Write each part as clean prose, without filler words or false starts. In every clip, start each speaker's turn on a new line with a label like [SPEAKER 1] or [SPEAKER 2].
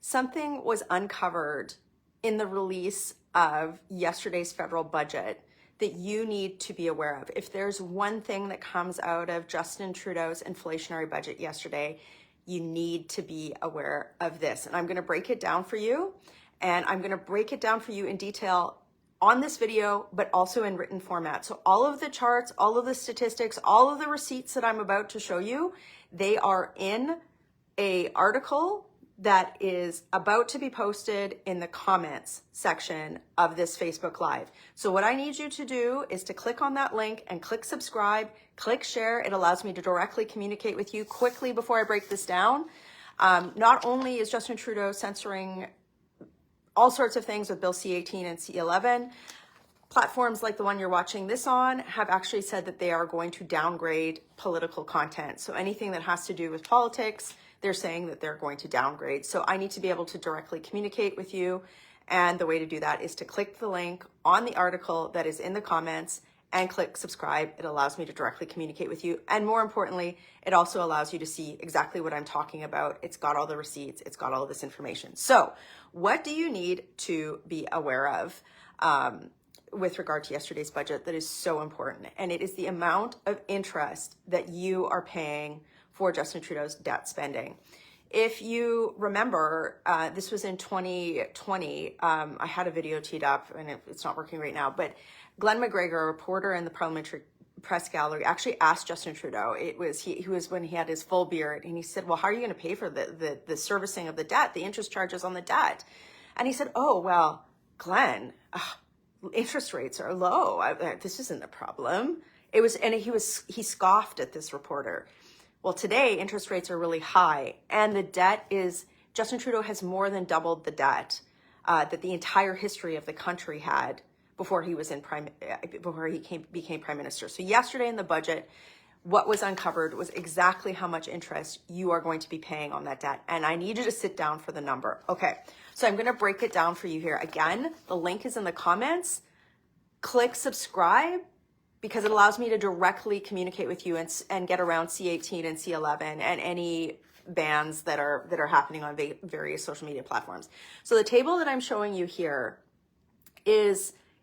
[SPEAKER 1] something was uncovered in the release of yesterday's federal budget that you need to be aware of. If there's one thing that comes out of Justin Trudeau's inflationary budget yesterday, you need to be aware of this. And I'm going to break it down for you. And I'm going to break it down for you in detail on this video, but also in written format. So all of the charts, all of the statistics, all of the receipts that I'm about to show you, they are in an article that is about to be posted in the comments section of this Facebook Live. So what I need you to do is to click on that link and click subscribe, click share. It allows me to directly communicate with you quickly before I break this down. Not only is Justin Trudeau censoring all sorts of things with Bill C-18 and C-11, platforms like the one you're watching this on have actually said that they are going to downgrade political content. So anything that has to do with politics, they're saying that they're going to downgrade. So I need to be able to directly communicate with you. And the way to do that is to click the link on the article that is in the comments and click subscribe. It allows me to directly communicate with you. And more importantly, it also allows you to see exactly what I'm talking about. It's got all the receipts. It's got all this information. So what do you need to be aware of with regard to yesterday's budget that is so important? And it is the amount of interest that you are paying for Justin Trudeau's debt spending. If you remember, this was in 2020. I had a video teed up and it's not working right now, but Glenn McGregor, a reporter in the Parliamentary Press Gallery, actually asked Justin Trudeau, he was when he had his full beard, and he said, well, how are you going to pay for the servicing of the debt, the interest charges on the debt? And he said, oh, well, Glenn, interest rates are low. This isn't a problem. He scoffed at this reporter. Well, today, interest rates are really high, and the debt Justin Trudeau has more than doubled the debt that the entire history of the country had before he became prime minister. So yesterday in the budget, what was uncovered was exactly how much interest you are going to be paying on that debt. And I need you to sit down for the number. Okay, so I'm going to break it down for you here. Again, the link is in the comments. Click subscribe, because it allows me to directly communicate with you and get around C-18 and C-11 and any bans that are happening on various social media platforms. So the table that I'm showing you here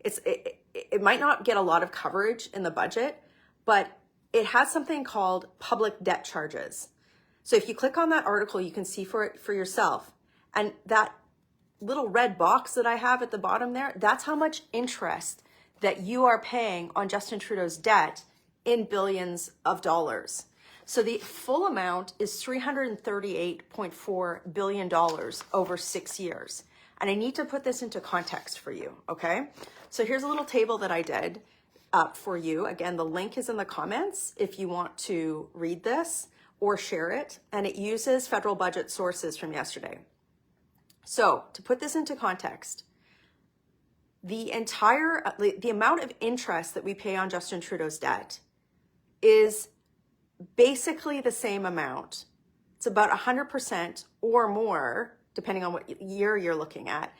[SPEAKER 1] it might not get a lot of coverage in the budget, but it has something called public debt charges. So if you click on that article, you can see for it for yourself. And that little red box that I have at the bottom there, that's how much interest that you are paying on Justin Trudeau's debt in billions of dollars. So the full amount is $338.4 billion over 6 years. And I need to put this into context for you, okay? So here's a little table that I did for you. Again, the link is in the comments if you want to read this or share it. And it uses federal budget sources from yesterday. So to put this into context, the amount of interest that we pay on Justin Trudeau's debt is basically the same amount. It's about 100% or more, depending on what year you're looking at,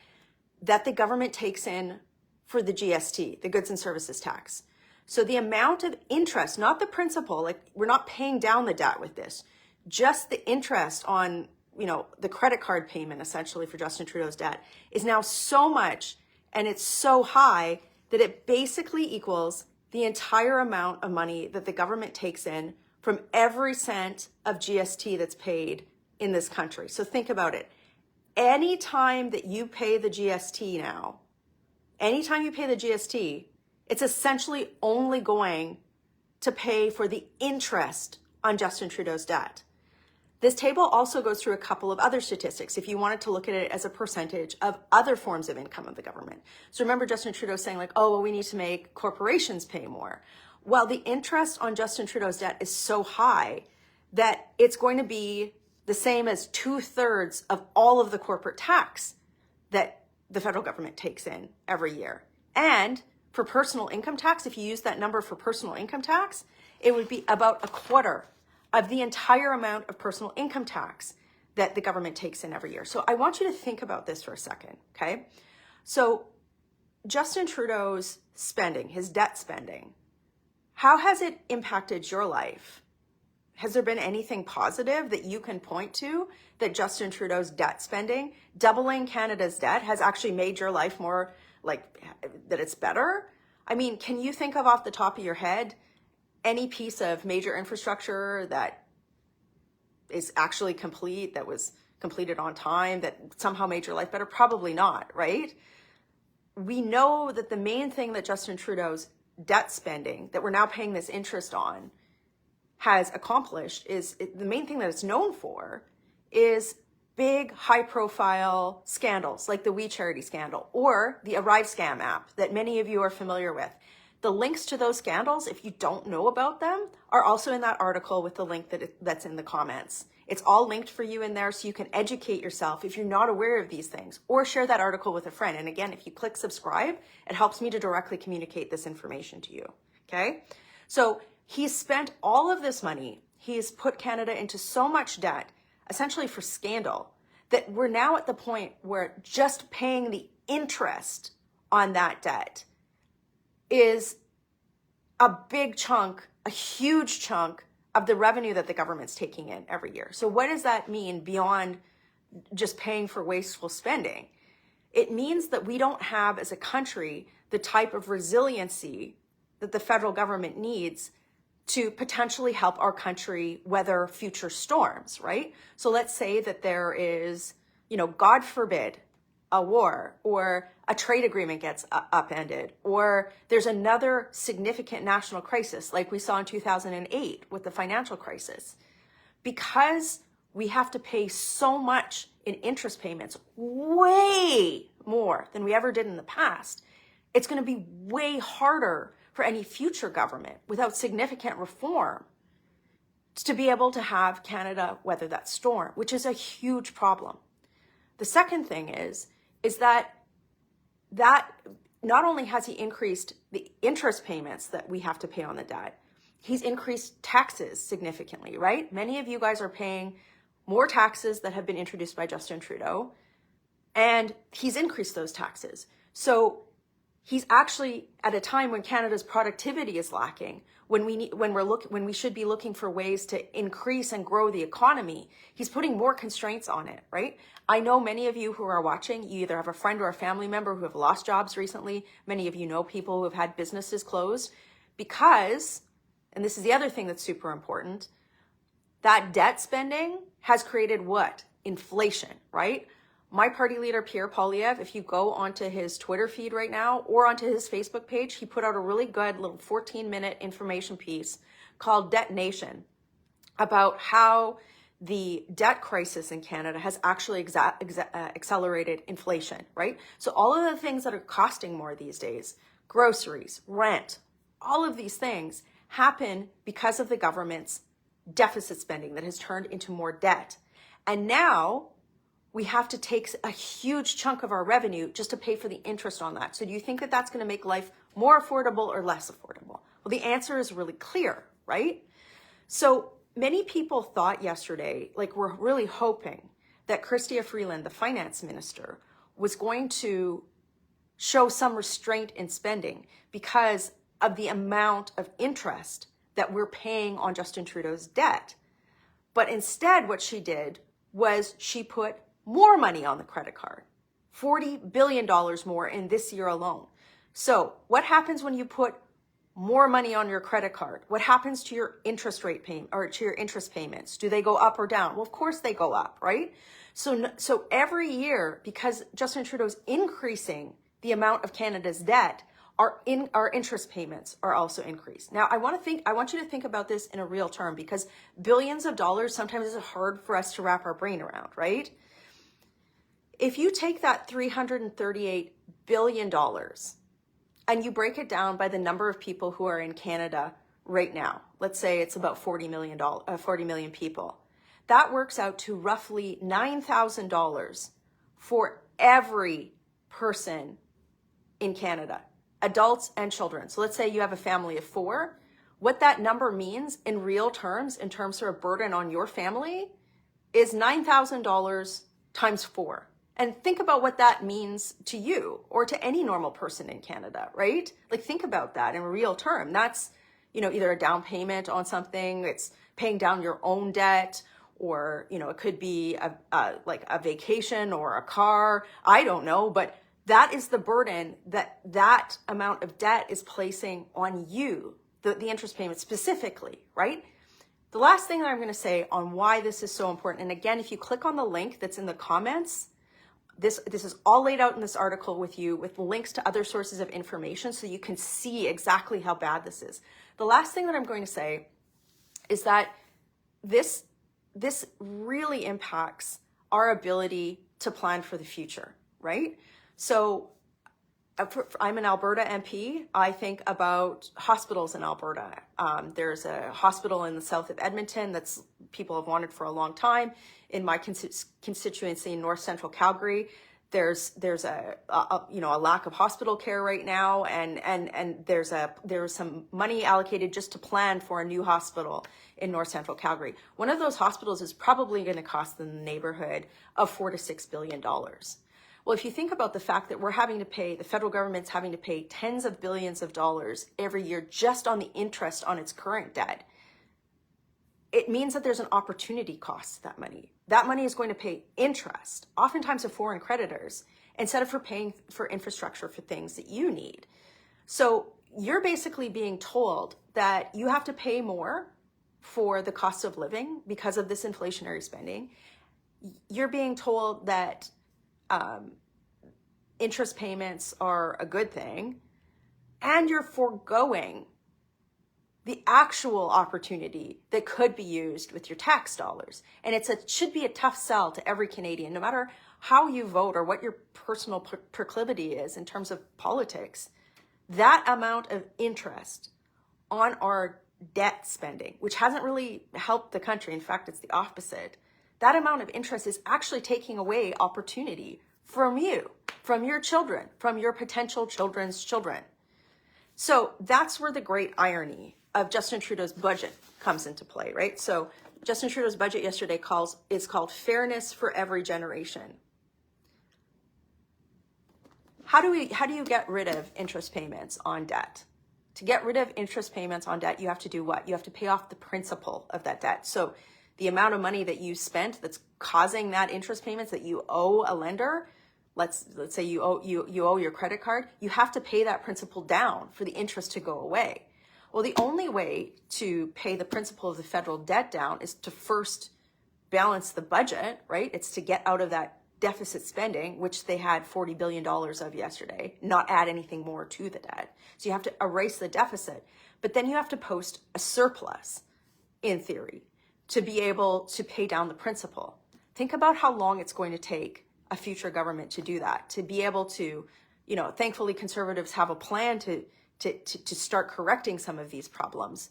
[SPEAKER 1] that the government takes in for the GST, the goods and services tax. So the amount of interest, not the principal, like we're not paying down the debt with this, just the interest on, the credit card payment essentially for Justin Trudeau's debt is now so much. And it's so high that it basically equals the entire amount of money that the government takes in from every cent of GST that's paid in this country. So think about it. Anytime that you pay the GST now, it's essentially only going to pay for the interest on Justin Trudeau's debt. This table also goes through a couple of other statistics if you wanted to look at it as a percentage of other forms of income of the government. So remember Justin Trudeau saying like, oh, well, we need to make corporations pay more. Well, the interest on Justin Trudeau's debt is so high that it's going to be the same as 2/3 of all of the corporate tax that the federal government takes in every year. And for personal income tax, if you use that number for personal income tax, it would be about 1/4 of the entire amount of personal income tax that the government takes in every year. So I want you to think about this for a second, okay? So Justin Trudeau's spending, his debt spending, how has it impacted your life? Has there been anything positive that you can point to that Justin Trudeau's debt spending, doubling Canada's debt, has actually made your life more like that it's better? I mean, can you think of off the top of your head any piece of major infrastructure that is actually complete, that was completed on time, that somehow made your life better? Probably not, right? We know that the main thing that Justin Trudeau's debt spending that we're now paying this interest on has accomplished is the main thing that it's known for is big high profile scandals like the We Charity scandal or the Arrive Scam app that many of you are familiar with. The links to those scandals, if you don't know about them, are also in that article with the link that's in the comments. It's all linked for you in there so you can educate yourself if you're not aware of these things, or share that article with a friend. And again, if you click subscribe, it helps me to directly communicate this information to you, okay? So he's spent all of this money. He's put Canada into so much debt, essentially for scandal, that we're now at the point where just paying the interest on that debt is a big chunk, a huge chunk of the revenue that the government's taking in every year. So what does that mean beyond just paying for wasteful spending? It means that we don't have, as a country, the type of resiliency that the federal government needs to potentially help our country weather future storms, right? So let's say that there is, God forbid, a war or a trade agreement gets upended, or there's another significant national crisis like we saw in 2008 with the financial crisis. Because we have to pay so much in interest payments, way more than we ever did in the past, it's going to be way harder for any future government without significant reform to be able to have Canada weather that storm, which is a huge problem. The second thing is that not only has he increased the interest payments that we have to pay on the debt, he's increased taxes significantly, right? Many of you guys are paying more taxes that have been introduced by Justin Trudeau, and he's increased those taxes. So he's actually at a time when Canada's productivity is lacking, when we should be looking for ways to increase and grow the economy, he's putting more constraints on it, right? I know many of you who are watching, you either have a friend or a family member who have lost jobs recently. Many of you know people who have had businesses closed because, and this is the other thing that's super important, that debt spending has created what? Inflation, right? My party leader, Pierre Poilievre, if you go onto his Twitter feed right now or onto his Facebook page, he put out a really good little 14-minute information piece called Debt Nation about how the debt crisis in Canada has actually accelerated inflation, right? So all of the things that are costing more these days, groceries, rent, all of these things happen because of the government's deficit spending that has turned into more debt. And now we have to take a huge chunk of our revenue just to pay for the interest on that. So do you think that that's going to make life more affordable or less affordable? Well, the answer is really clear, right? So many people thought yesterday, like we're really hoping that Chrystia Freeland, the finance minister, was going to show some restraint in spending because of the amount of interest that we're paying on Justin Trudeau's debt. But instead, what she did was she put more money on the credit card, $40 billion more in this year alone. So what happens when you put more money on your credit card? What happens to your interest rate payment or to your interest payments? Do they go up or down? Well, of course they go up, right? So every year, because Justin Trudeau's increasing the amount of Canada's debt, our interest payments are also increased. Now, I want you to think about this in a real term, because billions of dollars sometimes is hard for us to wrap our brain around, right? If you take that $338 billion and you break it down by the number of people who are in Canada right now, let's say it's about 40 million people, that works out to roughly $9,000 for every person in Canada, adults and children. So let's say you have a family of 4. What that number means in real terms, in terms of a burden on your family, is $9,000 times 4. And think about what that means to you or to any normal person in Canada, right? Like, think about that in real term. That's, either a down payment on something, it's paying down your own debt, or, you know, it could be like a vacation or a car. I don't know, but that is the burden that amount of debt is placing on you, the interest payment specifically, right? The last thing that I'm going to say on why this is so important, and again, if you click on the link that's in the comments, this is all laid out in this article with you, with links to other sources of information so you can see exactly how bad this is. The last thing that I'm going to say is that this really impacts our ability to plan for the future, right? So I'm an Alberta MP. I think about hospitals in Alberta. There's a hospital in the south of Edmonton that's people have wanted for a long time. In my constituency in North Central Calgary, there's a lack of hospital care right now, and there's some money allocated just to plan for a new hospital in North Central Calgary. One of those hospitals is probably going to cost in the neighborhood of $4 to $6 billion. Well, if you think about the fact that the federal government's having to pay tens of billions of dollars every year just on the interest on its current debt, it means that there's an opportunity cost to that money. That money is going to pay interest, oftentimes to foreign creditors, instead of for paying for infrastructure for things that you need. So you're basically being told that you have to pay more for the cost of living because of this inflationary spending. You're being told that interest payments are a good thing, and you're foregoing the actual opportunity that could be used with your tax dollars. And it should be a tough sell to every Canadian, no matter how you vote or what your personal proclivity is in terms of politics. That amount of interest on our debt spending, which hasn't really helped the country, in fact, it's the opposite, that amount of interest is actually taking away opportunity from you, from your children, from your potential children's children. So that's where the great irony of Justin Trudeau's budget comes into play, right? So Justin Trudeau's budget yesterday is called Fairness for Every Generation. How do you get rid of interest payments on debt? To get rid of interest payments on debt, you have to do what? You have to pay off the principal of that debt. So the amount of money that you spent that's causing that interest payments that you owe a lender, let's say you owe your credit card, you have to pay that principal down for the interest to go away. Well, the only way to pay the principal of the federal debt down is to first balance the budget, right? It's to get out of that deficit spending, which they had $40 billion of yesterday, not add anything more to the debt. So you have to erase the deficit, but then you have to post a surplus, in theory, to be able to pay down the principal. Think about how long it's going to take a future government to do that, to be able to, thankfully Conservatives have a plan to start correcting some of these problems.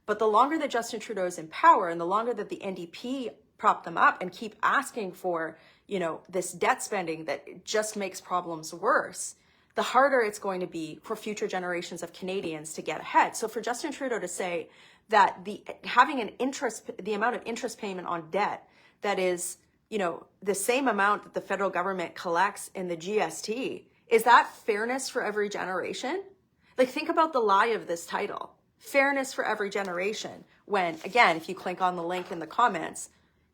[SPEAKER 1] But the longer that Justin Trudeau is in power and the longer that the NDP prop them up and keep asking for, this debt spending that just makes problems worse, the harder it's going to be for future generations of Canadians to get ahead. So for Justin Trudeau to say that the amount of interest payment on debt that is, the same amount that the federal government collects in the GST, is that fairness for every generation? Like, think about the lie of this title, Fairness for Every Generation, when, again, if you click on the link in the comments,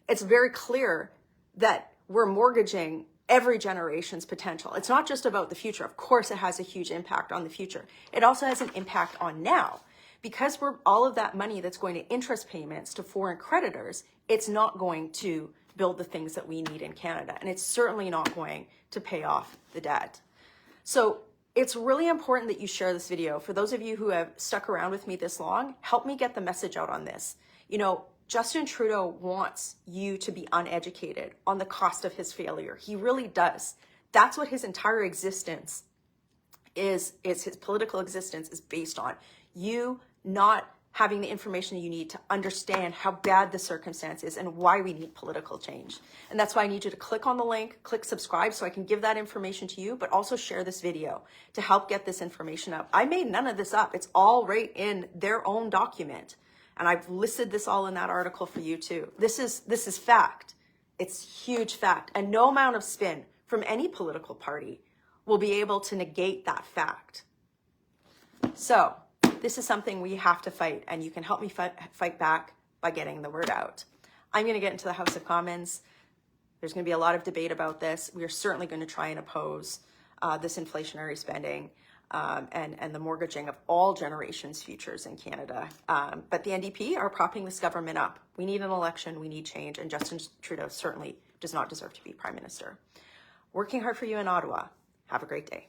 [SPEAKER 1] it's very clear that we're mortgaging every generation's potential. It's not just about the future. Of course, it has a huge impact on the future. It also has an impact on now. Because all of that money that's going to interest payments to foreign creditors, it's not going to build the things that we need in Canada. And it's certainly not going to pay off the debt. So it's really important that you share this video. For those of you who have stuck around with me this long, help me get the message out on this. Justin Trudeau wants you to be uneducated on the cost of his failure. He really does. That's what his entire existence is his political existence is based on. You not having the information you need to understand how bad the circumstance is and why we need political change. And that's why I need you to click on the link, click subscribe so I can give that information to you, but also share this video to help get this information up. I made none of this up. It's all right in their own document. And I've listed this all in that article for you too. This is fact. It's huge fact. And no amount of spin from any political party will be able to negate that fact. So this is something we have to fight, and you can help me fight back by getting the word out. I'm going to get into the House of Commons. There's going to be a lot of debate about this. We are certainly going to try and oppose this inflationary spending and the mortgaging of all generations' futures in Canada. But the NDP are propping this government up. We need an election, we need change, and Justin Trudeau certainly does not deserve to be Prime Minister. Working hard for you in Ottawa. Have a great day.